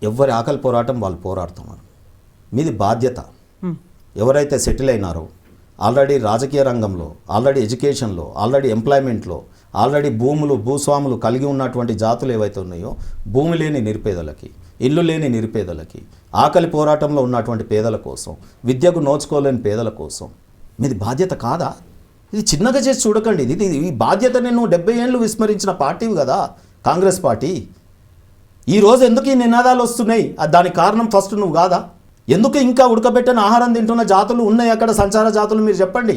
ఎవరి ఆకలి పోరాటం వాళ్ళు పోరాడుతున్నారు. మీది బాధ్యత. ఎవరైతే సెటిల్ అయినారో, ఆల్రెడీ రాజకీయ రంగంలో, ఆల్రెడీ ఎడ్యుకేషన్లో, ఆల్రెడీ ఎంప్లాయ్మెంట్లో, ఆల్రెడీ భూస్వాములు కలిగి ఉన్నటువంటి జాతులు ఏవైతే ఉన్నాయో, భూమి లేని నిరుపేదలకి, ఇల్లు లేని నిరుపేదలకి, ఆకలి పోరాటంలో ఉన్నటువంటి పేదల కోసం, విద్యకు నోచుకోలేని పేదల కోసం మీది బాధ్యత కాదా? ఇది చిన్నగా చేసి చూడకండి. ఈ బాధ్యతని నువ్వు 70 ఏళ్ళు విస్మరించిన పార్టీవి కదా కాంగ్రెస్ పార్టీ. ఈరోజు ఎందుకు ఈ నినాదాలు వస్తున్నాయి? దానికి కారణం ఫస్ట్ నువ్వు కాదా? ఎందుకు ఇంకా ఉడకబెట్టిన ఆహారం తింటున్న జాతులు ఉన్నాయి అక్కడ, సంచార జాతులు, మీరు చెప్పండి.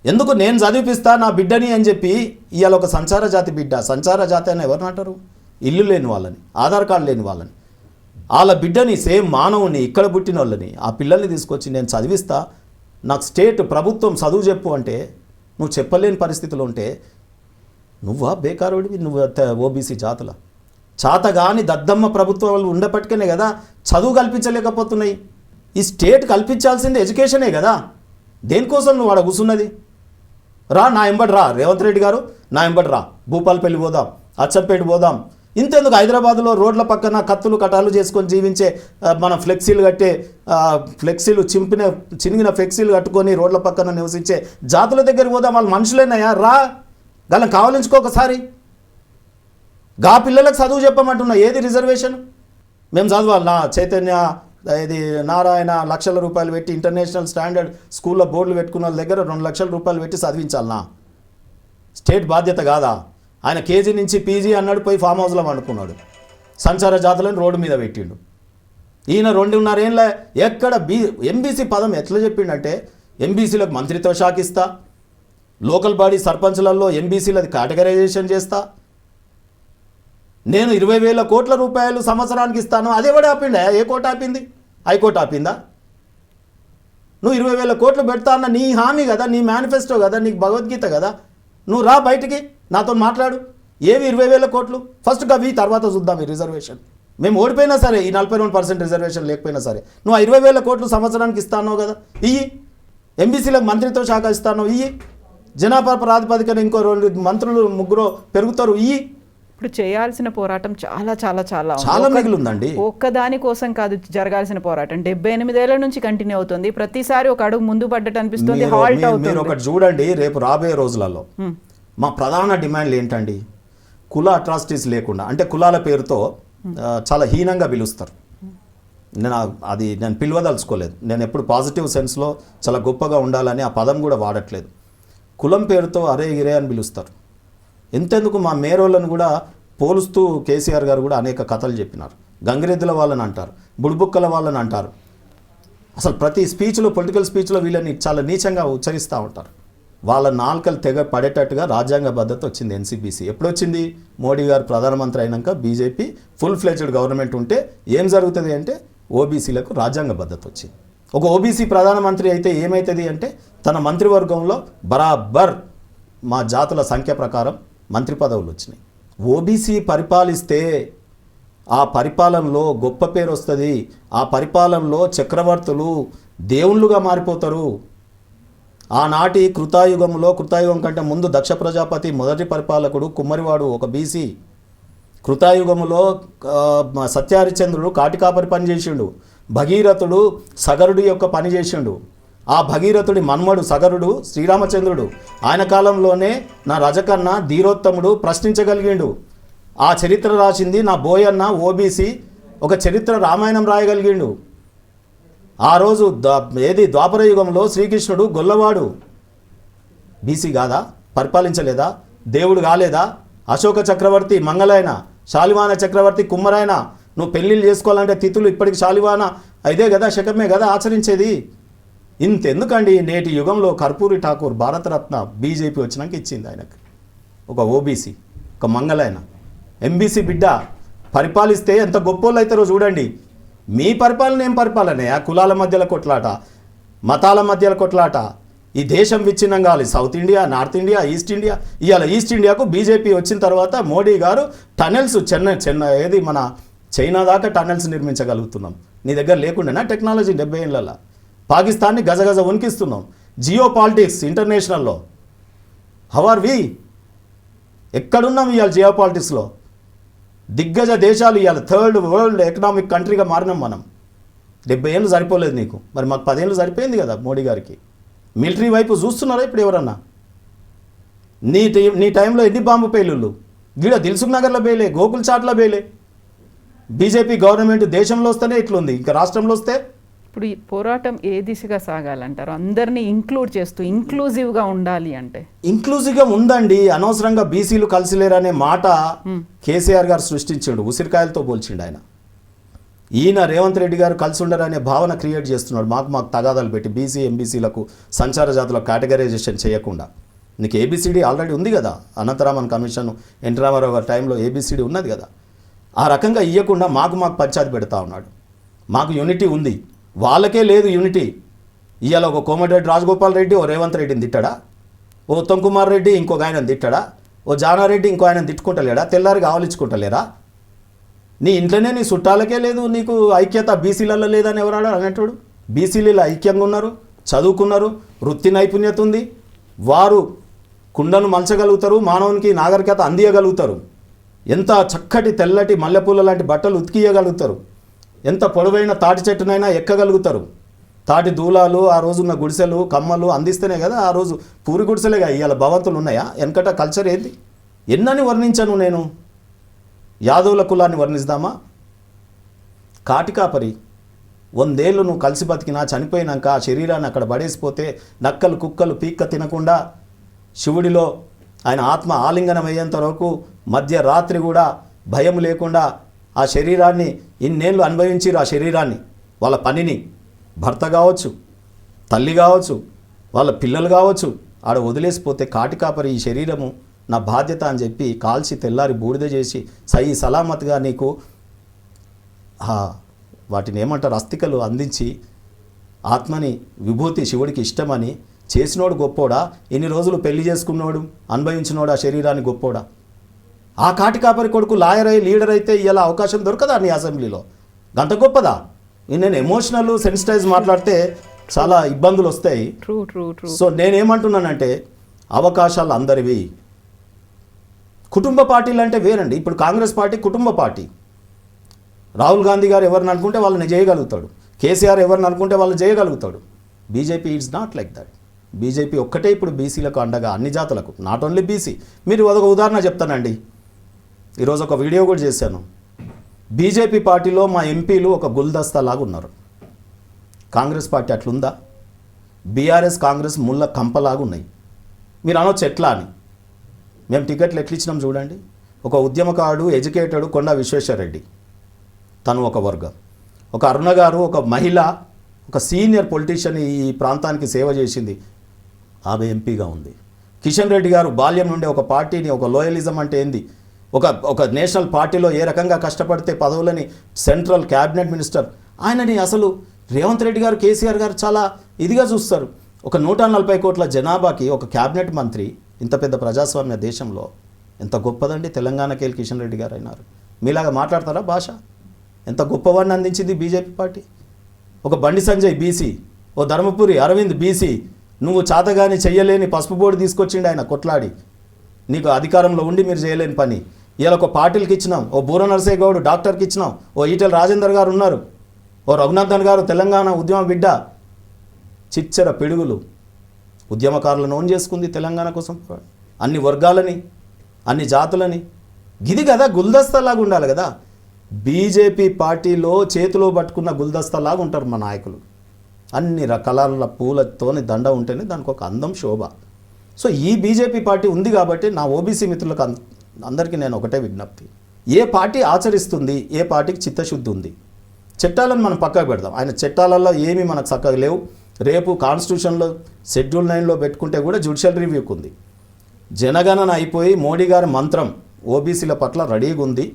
ఎందుకు నేను చదివిపిస్తా నా బిడ్డని అని చెప్పి ఇవాళ ఒక సంచార జాతి బిడ్డ, సంచార జాతి అని ఎవరిని అంటారు? ఇల్లు లేని వాళ్ళని, ఆధార్ కార్డు లేని వాళ్ళని, వాళ్ళ బిడ్డని, సేమ్ మానవుని, ఇక్కడ పుట్టిన వాళ్ళని, ఆ పిల్లల్ని తీసుకొచ్చి నేను చదివిస్తా, నాకు స్టేట్ ప్రభుత్వం చదువు చెప్పు అంటే నువ్వు చెప్పలేని పరిస్థితిలో ఉంటే నువ్వా బేకారుడివి? నువ్వు ఓబీసీ జాతుల చాతగాని దద్దమ్మ ప్రభుత్వాలు ఉండపట్టుకనే కదా చదువు కల్పించలేకపోతున్నాయి. ఈ స్టేట్ కల్పించాల్సింది ఎడ్యుకేషనే కదా. దేనికోసం నువ్వు ఆడ కూర్చున్నది? రా నా ఎంబడి రా, రేవంత్ రెడ్డి గారు నా ఎంబడి రా, భూపాలపల్లి పోదాం, అచ్చంపేట పోదాం. ఇంతెందుకు హైదరాబాద్లో రోడ్ల పక్కన కత్తులు కటాలు చేసుకొని జీవించే మన ఫ్లెక్సీలు కట్టే ఫ్లెక్సీలు చినిగిన ఫ్లెక్సీలు కట్టుకొని రోడ్ల పక్కన నివసించే జాతుల దగ్గరికి పోదాం. వాళ్ళు మనుషులేనాయా? రా, వాళ్ళని కావాలించుకో ఒకసారి. గా పిల్లలకు చదువు చెప్పమంటున్నా. ఏది రిజర్వేషన్? మేము చదవాలి నా చైతన్య ఇది నారాయణ లక్షల రూపాయలు పెట్టి ఇంటర్నేషనల్ స్టాండర్డ్ స్కూల్లో బోర్డులు పెట్టుకున్న వాళ్ళ దగ్గర 2 లక్షల రూపాయలు పెట్టి చదివించాలనా? స్టేట్ బాధ్యత కాదా? ఆయన కేజీ నుంచి పీజీ అన్నాడు, పోయి ఫామ్ హౌస్లో వండుకున్నాడు, సంచార జాతులను రోడ్డు మీద పెట్టిండు. ఈయన 2.5 ఏళ్ళ ఎక్కడ ఎంబీసీ పదం ఎట్లా చెప్పిండంటే, ఎంబీసీలకు మంత్రిత్వ శాఖ ఇస్తా, లోకల్ బాడీ సర్పంచ్లలో ఎంబీసీలది కేటగరైజేషన్ చేస్తా, నేను 20,000 కోట్ల రూపాయలు సంవత్సరానికి ఇస్తాను. అదే కూడా ఆపిండా? ఏ కోర్టు ఆపింది? హైకోర్టు ఆపిందా? నువ్వు 20,000 కోట్లు పెడతా అన్న నీ హామీ కదా, నీ మేనిఫెస్టో కదా, నీకు భగవద్గీత కదా. నువ్వు రా బయటికి నాతో మాట్లాడు. ఏవి 20,000 కోట్లు? ఫస్ట్ అవి తర్వాత చూద్దాం. ఈ రిజర్వేషన్ మేము ఓడిపోయినా సరే, ఈ 42% రిజర్వేషన్ లేకపోయినా సరే, నువ్వు 20,000 కోట్లు సంవత్సరానికి ఇస్తానో కదా, ఇయ్యి. ఎంబీసీలకు మంత్రిత్వ శాఖ ఇస్తానో ఇయ్యి. జనాభా ప్రాతిపదికన ఇంకో 2 మంత్రులు 3 పెరుగుతారు ఇయ్యి. ఇప్పుడు చేయాల్సిన పోరాటం చాలా చాలా చాలా చాలా మిగిలిందండి. ఒక్కదాని కోసం కాదు జరగాల్సిన పోరాటం. 78 ఏళ్ల నుంచి కంటిన్యూ అవుతుంది. ప్రతిసారి ఒక అడుగు ముందు పడ్డట్టు అనిపిస్తుంది, హాల్ట్ అవుతుంది. మీరు ఒకటి చూడండి, రేపు రాబోయే రోజులలో మా ప్రధాన డిమాండ్లు ఏంటండి? కుల అట్రాసిటీస్ లేకుండా, అంటే కులాల పేరుతో చాలా హీనంగా పిలుస్తారు. నేను పిలవదలుచుకోలేదు. నేను ఎప్పుడు పాజిటివ్ సెన్స్లో చాలా గొప్పగా ఉండాలని ఆ పదం కూడా వాడట్లేదు. కులం పేరుతో అరే గిరే అని పిలుస్తారు. ఎంతెందుకు మా మేరోళ్ళను కూడా పోలుస్తూ కేసీఆర్ గారు కూడా అనేక కథలు చెప్పినారు. గంగిరెద్దుల వాళ్ళని అంటారు, బుడిబుక్కల వాళ్ళని అంటారు. అసలు ప్రతి స్పీచ్లో, పొలిటికల్ స్పీచ్లో వీళ్ళని చాలా నీచంగా ఉచ్చరిస్తూ ఉంటారు. వాళ్ళ నాలుకలు తెగ పడేటట్టుగా రాజ్యాంగబద్ధత వచ్చింది ఎన్సీపీసీ. ఎప్పుడు వచ్చింది? మోడీ గారు ప్రధానమంత్రి అయినాక బీజేపీ ఫుల్ ఫ్లెడ్జ్డ్ గవర్నమెంట్ ఉంటే ఏం జరుగుతుంది అంటే ఓబీసీలకు రాజ్యాంగబద్ధత వచ్చింది. ఒక ఓబీసీ ప్రధానమంత్రి అయితే ఏమవుతుంది అంటే, తన మంత్రివర్గంలో బరాబర్ మా జాతుల సంఖ్య ప్రకారం మంత్రి పదవులు వచ్చినాయి. ఓబీసీ పరిపాలిస్తే ఆ పరిపాలనలో గొప్ప పేరు వస్తుంది. ఆ పరిపాలనలో చక్రవర్తులు దేవుళ్ళుగా మారిపోతారు. ఆనాటి కృతాయుగం కంటే ముందు దక్ష ప్రజాపతి మొదటి పరిపాలకుడు కుమ్మరివాడు ఒక బీసీ. కృతాయుగములో సత్యహరిశ్చంద్రుడు కాటికాపరి పని చేసిండు. భగీరథుడు సగరుడి యొక్క పని చేసిండు. ఆ భగీరథుడి మన్మడు సగరుడు శ్రీరామచంద్రుడు. ఆయన కాలంలోనే నా రజకన్న ధీరోత్తముడు ప్రశ్నించగలిగిండు. ఆ చరిత్ర రాసింది నా బోయన్న ఓబీసీ, ఒక చరిత్ర రామాయణం రాయగలిగిండు. ఆ రోజు ద్వాపర యుగంలో శ్రీకృష్ణుడు గొల్లవాడు. బీసీ కాదా? పరిపాలించలేదా? దేవుడు కాలేదా? అశోక చక్రవర్తి మంగళాయన, శాలివాన చక్రవర్తి కుమ్మరాయన. నువ్వు పెళ్ళిళ్ళు చేసుకోవాలంటే తిథులు ఇప్పటికి శాలివాన ఇదే కదా, శకమే కదా ఆచరించేది. ఇంతెందుకండి నేటి యుగంలో కర్పూరి ఠాకూర్ భారతరత్న బీజేపీ వచ్చినాక ఇచ్చింది ఆయనకు. ఒక ఓబీసీ, ఒక మంగళాయన, ఎంబీసీ బిడ్డ పరిపాలిస్తే ఎంత గొప్పోళ్ళు అవుతారో చూడండి. మీ పరిపాలన ఏం పరిపాలనే? ఆ కులాల మధ్యలో కొట్లాట, మతాల మధ్యలో కొట్లాట. ఈ దేశం విచ్ఛిన్నం కావాలి. South India, north India, east India. ఇవాళ ఈస్ట్ ఇండియాకు బీజేపీ వచ్చిన తర్వాత మోడీ గారు టనెల్స్ చెన్నై మన చైనా దాకా టనెల్స్ నిర్మించగలుగుతున్నాం. నీ దగ్గర లేకుండానా టెక్నాలజీ 70 ఏళ్ళ? పాకిస్తాన్ని గజగజ వణికిస్తున్నాం. జియో పాలిటిక్స్ ఇంటర్నేషనల్లో హౌ ఆర్ వి? ఎక్కడున్నాం ఇవాళ జియో పాలిటిక్స్లో? దిగ్గజ దేశాలు ఇవాళ థర్డ్ వరల్డ్ ఎకనామిక్ కంట్రీగా మారినాం మనం. 70 ఏళ్ళు సరిపోలేదు నీకు, మరి మాకు 10 ఏళ్ళు సరిపోయింది కదా మోడీ గారికి. మిలిటరీ వైపు చూస్తున్నారా ఇప్పుడు ఎవరన్నా? నీ టైంలో ఎన్ని బాంబు పేలుళ్ళు? గీడ దిల్సుఖ్ నగర్లో బేలే, గోకుల్ చాట్లో బేలే. బీజేపీ గవర్నమెంట్ దేశంలో వస్తేనే ఇట్లుంది, ఇంకా రాష్ట్రంలో వస్తే? ఇప్పుడు ఈ పోరాటం ఏ దిశగా సాగాలంటారు? అందరినీ ఇంక్లూడ్ చేస్తూ ఇంక్లూజివ్గా ఉండాలి అంటే? ఇంక్లూజివ్గా ఉందండి. అనవసరంగా బీసీలు కలిసిలేరనే మాట కేసీఆర్ గారు సృష్టించాడు, ఉసిరికాయలతో పోల్చిండు ఆయన. ఈయన రేవంత్ రెడ్డి గారు కలిసి ఉండరనే భావన క్రియేట్ చేస్తున్నాడు. మాకు తగాదాలు పెట్టి బీసీ ఎంబీసీలకు సంచార జాతులకు కేటగరైజేషన్ చేయకుండా. నీకు ఏబిసిడి ఆల్రెడీ ఉంది కదా, అనంతరామన్ కమిషన్, ఎన్టీ రామారావు గారి టైంలో ఏబిసిడి ఉన్నది కదా. ఆ రకంగా ఇవ్వకుండా మాకు పంచాయతీ పెడతా ఉన్నాడు. మాకు యూనిటీ ఉంది, వాళ్ళకే లేదు యూనిటీ. ఇవాళ ఒక కోమటిరెడ్డి రాజగోపాల్ రెడ్డి ఓ రేవంత్ రెడ్డిని తిట్టాడా? ఓ ఉత్తమ్ కుమార్ రెడ్డి ఇంకొక ఆయనను తిట్టాడా? ఓ జానారెడ్డి ఇంకో ఆయనను తిట్టుకుంటలేడా? తెల్లారికి ఆవలించుకుంటలేరా? నీ ఇంట్లోనే నీ చుట్టాలకే లేదు నీకు ఐక్యత, బీసీలలో లేదని ఎవరాడు అనేటోడు? బీసీలలో ఐక్యంగా ఉన్నారు, చదువుకున్నారు, వృత్తి నైపుణ్యత ఉంది. వారు కుండను మలచగలుగుతారు, మానవునికి నాగరికత అందియగలుగుతారు. ఎంత చక్కటి తెల్లటి మల్లెపూల లాంటి బట్టలు ఉతికియగలుగుతారు. ఎంత పొడవైన తాటి చెట్టునైనా ఎక్కగలుగుతారు. తాటి దూలాలు, ఆ రోజున్న గుడిసెలు, కమ్మలు అందిస్తేనే కదా ఆ రోజు పూరి గుడిసెలేగా. ఇవాళ భవంతులు ఉన్నాయా? వెనకట కల్చర్ ఏంది? ఎన్నని వర్ణించను నేను. యాదవుల కులాన్ని వర్ణిస్తామా? కాటికాపరి 100 ఏళ్ళు నువ్వు కలిసి బతికినా చనిపోయినాక ఆ శరీరాన్ని అక్కడ పడేసిపోతే నక్కలు కుక్కలు పీక్క తినకుండా శివుడిలో ఆయన ఆత్మ ఆలింగనం అయ్యేంత వరకు మధ్యరాత్రి కూడా భయం లేకుండా ఆ శరీరాన్ని ఇన్నేళ్ళు అనుభవించిరు. ఆ శరీరాన్ని, వాళ్ళ పనిని, భర్త కావచ్చు, తల్లి కావచ్చు, వాళ్ళ పిల్లలు కావచ్చు, ఆడ వదిలేసిపోతే కాటికాపరి ఈ శరీరము నా బాధ్యత అని చెప్పి కాల్చి తెల్లారి బూడిద చేసి సై సలామత్గా నీకు వాటిని ఏమంటారు అస్థికలు అందించి ఆత్మని విభూతి శివుడికి ఇష్టమని చేసినోడు గొప్పోడా? ఇన్ని రోజులు పెళ్లి చేసుకున్నోడు అనుభవించినోడు ఆ శరీరాన్ని గొప్పోడా? ఆ కాటికాపరి కొడుకు లాయర్ అయ్యి లీడర్ అయితే ఇలా అవకాశం దొరకదా నీ అసెంబ్లీలో? గంత గొప్పదా? నేను ఎమోషనల్ సెన్సిటైజ్ మాట్లాడితే చాలా ఇబ్బందులు వస్తాయి. సో నేనేమంటున్నానంటే అవకాశాలు అందరివి. కుటుంబ పార్టీలు అంటే వేరండి. ఇప్పుడు కాంగ్రెస్ పార్టీ కుటుంబ పార్టీ. రాహుల్ గాంధీ గారు ఎవరిని అనుకుంటే వాళ్ళని చేయగలుగుతాడు, కేసీఆర్ ఎవరిని అనుకుంటే వాళ్ళని చేయగలుగుతాడు. BJP is not like that. BJP ఒక్కటే ఇప్పుడు బీసీలకు అండగా, అన్ని జాతులకు, నాట్ ఓన్లీ బీసీ. మీరు ఒక ఉదాహరణ చెప్తానండి. ఈరోజు ఒక వీడియో కూడా చేశాను. బీజేపీ పార్టీలో మా ఎంపీలు ఒక గుల్దస్తా లాగా ఉన్నారు. కాంగ్రెస్ పార్టీ అట్లుందా? బీఆర్ఎస్ కాంగ్రెస్ ముళ్ళ కంపలాగా ఉన్నాయి. మీరు అనొచ్చు ఎట్లా అని. మేము టికెట్లు ఎట్లా ఇచ్చినాం చూడండి. ఒక ఉద్యమకారుడు, ఎడ్యుకేటెడ్ కొండా విశ్వేశ్వరరెడ్డి, తను ఒక వర్గం. ఒక అరుణ గారు, ఒక మహిళ, ఒక సీనియర్ పొలిటీషియన్, ఈ ప్రాంతానికి సేవ చేసింది, ఆమె ఎంపీగా ఉంది. కిషన్ రెడ్డి గారు బాల్యం నుండి ఒక పార్టీని, ఒక లోయలిజం అంటే ఏంది, ఒక నేషనల్ పార్టీలో ఏ రకంగా కష్టపడితే పదవులని, సెంట్రల్ క్యాబినెట్ మినిస్టర్, ఆయనని అసలు రేవంత్ రెడ్డి గారు, కేసీఆర్ గారు చాలా ఇదిగా చూస్తారు. ఒక 140 కోట్ల జనాభాకి ఒక క్యాబినెట్ మంత్రి, ఇంత పెద్ద ప్రజాస్వామ్య దేశంలో ఎంత గొప్పదండి తెలంగాణకి వెళ్ళి కిషన్ రెడ్డి గారు అయినారు. మీలాగా మాట్లాడతారా భాష? ఎంత గొప్పవాడిని అందించింది బీజేపీ పార్టీ. ఒక బండి సంజయ్ బీసీ, ఓ ధర్మపురి అరవింద్ బీసీ, నువ్వు చాతగాని చెయ్యలేని పసుపు బోర్డు తీసుకొచ్చిండు ఆయన కొట్లాడి. నీకు అధికారంలో ఉండి మీరు చేయలేని పని. ఇలా ఒక పార్టీలకి ఇచ్చినాం. ఓ బూర నరసయ్య గౌడ్ డాక్టర్కి ఇచ్చినాం. ఓ ఈటెల రాజేందర్ గారు ఉన్నారు. ఓ రఘునాథన్ గారు తెలంగాణ ఉద్యమ బిడ్డ. చిచ్చర పిడుగులు ఉద్యమకారులను ఓన్ చేసుకుంది తెలంగాణ కోసం. అన్ని వర్గాలని, అన్ని జాతులని. గిది కదా గుల్దస్తాలాగా ఉండాలి కదా. బీజేపీ పార్టీలో చేతిలో పట్టుకున్న గుల్దస్తాలాగా ఉంటారు మా నాయకులు. అన్ని రకాల పూలతోని దండ ఉంటేనే దానికి ఒక అందం, శోభ. సో ఈ బీజేపీ పార్టీ ఉంది కాబట్టి నా ఓబీసీ మిత్రులకు అందరికీ నేను ఒకటే విజ్ఞప్తి, ఏ పార్టీ ఆచరిస్తుంది, ఏ పార్టీకి చిత్తశుద్ధి ఉంది, చట్టాలను మనం పక్కకు పెడదాం. ఆయన చట్టాలలో ఏమీ మనకు చక్కగా లేవు. రేపు కాన్స్టిట్యూషన్లో షెడ్యూల్ 9లో పెట్టుకుంటే కూడా జ్యుడిషియల్ రివ్యూకి ఉంది. జనగణన అయిపోయి మోడీ గారి మంత్రం ఓబీసీల పట్ల రెడీగా ఉంది.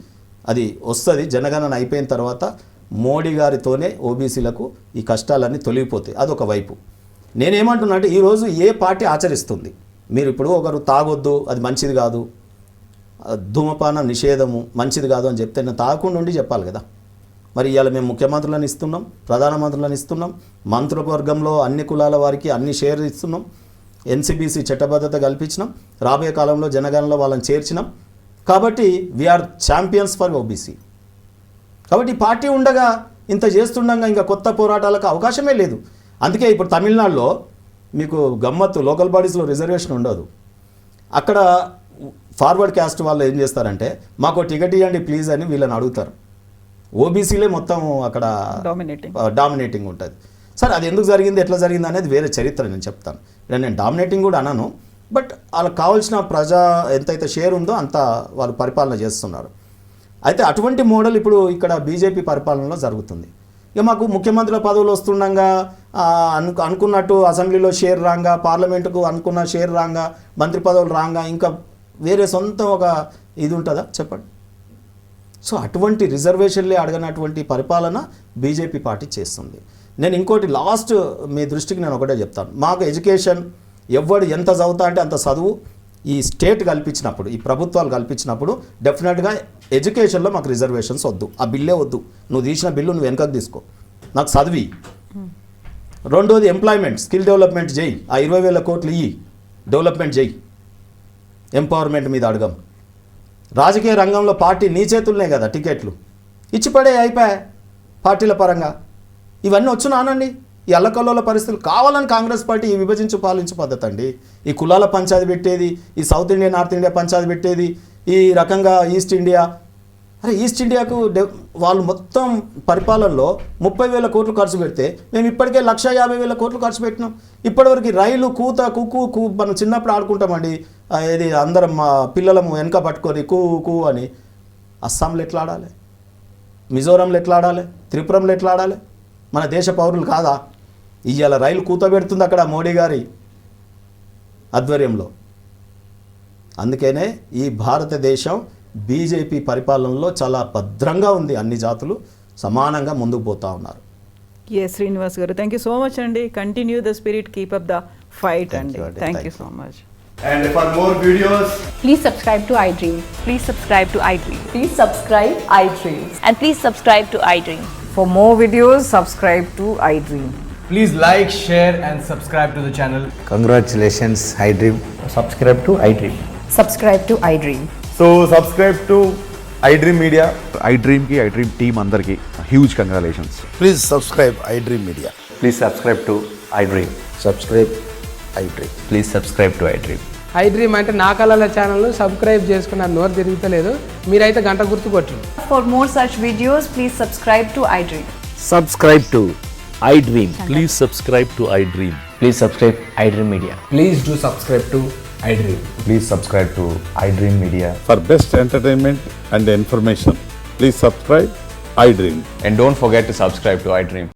అది వస్తుంది. జనగణన అయిపోయిన తర్వాత మోడీ గారితోనే ఓబీసీలకు ఈ కష్టాలన్నీ తొలగిపోతాయి. అదొక వైపు. నేనేమంటున్నా అంటే ఈరోజు ఏ పార్టీ ఆచరిస్తుంది, మీరు ఇప్పుడు ఒకరు తాగొద్దు అది మంచిది కాదు, ధూమపాన నిషేధము మంచిది కాదు అని చెప్తే నేను తాగకుండా ఉండి చెప్పాలి కదా. మరి ఇవాళ మేము ముఖ్యమంత్రులను ఇస్తున్నాం, ప్రధానమంత్రులను ఇస్తున్నాం, మంత్రివర్గంలో అన్ని కులాల వారికి అన్ని షేర్ ఇస్తున్నాం, ఎన్సీబీసీ చట్టబద్ధత కల్పించినాం, రాబోయే కాలంలో జనగణనలో వాళ్ళని చేర్చినాం. కాబట్టి వీఆర్ ఛాంపియన్స్ ఫర్ ఓబీసీ. కాబట్టి ఈ పార్టీ ఉండగా ఇంత చేస్తుండగా ఇంకా కొత్త పోరాటాలకు అవకాశమే లేదు. అందుకే ఇప్పుడు తమిళనాడులో మీకు గమ్మత్తు, లోకల్ బాడీస్లో రిజర్వేషన్ ఉండదు. అక్కడ ఫార్వర్డ్ క్యాస్ట్ వాళ్ళు ఏం చేస్తారంటే మాకు టికెట్ ఇవ్వండి ప్లీజ్ అని వీళ్ళని అడుగుతారు. ఓబీసీలే మొత్తం అక్కడ డామినేటింగ్ ఉంటుంది. సరే అది ఎందుకు జరిగింది, ఎట్లా జరిగింది అనేది వేరే చరిత్ర నేను చెప్తాను. నేను డామినేటింగ్ కూడా అనను, బట్ వాళ్ళకి కావాల్సిన ప్రజా ఎంతైతే షేర్ ఉందో అంత వాళ్ళు పరిపాలన చేస్తున్నారు. అయితే అటువంటి మోడల్ ఇప్పుడు ఇక్కడ బీజేపీ పరిపాలనలో జరుగుతుంది. ఇక మాకు ముఖ్యమంత్రుల పదవులు వస్తుండగా అనుకున్నట్టు అసెంబ్లీలో షేర్ రాంగా, పార్లమెంటుకు అనుకున్న షేర్ రాంగా, మంత్రి పదవులు రాంగా, ఇంకా వేరే సొంతం ఒక ఇది ఉంటుందా చెప్పండి. సో అటువంటి రిజర్వేషన్లే అడగనటువంటి పరిపాలన బీజేపీ పార్టీ చేస్తుంది. నేను ఇంకోటి లాస్ట్ మీ దృష్టికి నేను ఒకటే చెప్తాను. మాకు ఎడ్యుకేషన్ ఎవడు ఎంత చదువుతా అంటే అంత చదువు ఈ స్టేట్ కల్పించినప్పుడు, ఈ ప్రభుత్వాలు కల్పించినప్పుడు డెఫినెట్గా ఎడ్యుకేషన్లో మాకు రిజర్వేషన్స్ వద్దు. ఆ బిల్లే వద్దు. నువ్వు తీసిన బిల్లు నువ్వు వెనకకు తీసుకో, నాకు చదివి. రెండోది ఎంప్లాయ్మెంట్, స్కిల్ డెవలప్మెంట్ చేయి. ఆ 20,000 కోట్లు ఇయ్యి, డెవలప్మెంట్ చేయి, ఎంపవర్మెంట్ మీద అడగం. రాజకీయ రంగంలో పార్టీ నీ చేతుల్నే కదా టికెట్లు ఇచ్చిపడే అయిపోయా పార్టీల పరంగా. ఇవన్నీ వచ్చునానండి. ఈ అల్లకల్లోల పరిస్థితులు కావాలని కాంగ్రెస్ పార్టీ ఈ విభజించు పాలించు పద్ధతి అండి. ఈ కులాల పంచాయతీ పెట్టేది, ఈ south India north India panchayati పెట్టేది, ఈ రకంగా ఈస్ట్ ఇండియా. అరే ఈస్ట్ ఇండియాకు వాళ్ళు మొత్తం పరిపాలనలో 30,000 కోట్లు ఖర్చు పెడితే మేము ఇప్పటికే 150,000 కోట్లు ఖర్చు పెట్టినాం. ఇప్పటివరకు రైలు కూత కుక్కు మనం చిన్నప్పుడు ఆడుకుంటామండి. ఇది అందరం మా పిల్లలము వెనక పట్టుకొని కూ అని. అస్సాంలో ఎట్లా ఆడాలి, మిజోరంలో ఎట్లా ఆడాలి, త్రిపురంలో ఎట్లా ఆడాలి? మన దేశ పౌరులు కాదా? ఇవాళ రైలు కూతబెడుతుంది అక్కడ మోడీ గారి ఆధ్వర్యంలో. అందుకనే ఈ భారతదేశం బీజేపీ పరిపాలనలో చాలా భద్రంగా ఉంది. అన్ని జాతులు సమానంగా ముందుకు పోతా ఉన్నారు. శ్రీనివాస్ గారు, థ్యాంక్ యూ సో మచ్ అండి. Continue the spirit, keep up the fight అండి. Thank you so much. And for more videos, Please subscribe to iDream. Please subscribe to iDream. Please subscribe iDream. And please subscribe to iDream. For more videos, subscribe to iDream. please like, share and subscribe to the channel. Congratulations, iDream. Subscribe to iDream. Subscribe to iDream. So subscribe to iDream Media. iDream team అందరికి huge congratulations. Please subscribe iDream Media. Please subscribe to iDream. Subscribe iDream. Please subscribe to iDream. iDream అంటే నా కళల channel subscribe చేసుకున్న నోరు తిరుగుతలేదు, మీరైతే గంట గుర్తు కొట్టండి. For more such videos, please subscribe to iDream. Subscribe to iDream. Please subscribe to iDream. Please subscribe iDream Media. Please do subscribe to iDream. Please subscribe to iDream Media. For best entertainment and information, please subscribe iDream. And don't forget to subscribe to iDream.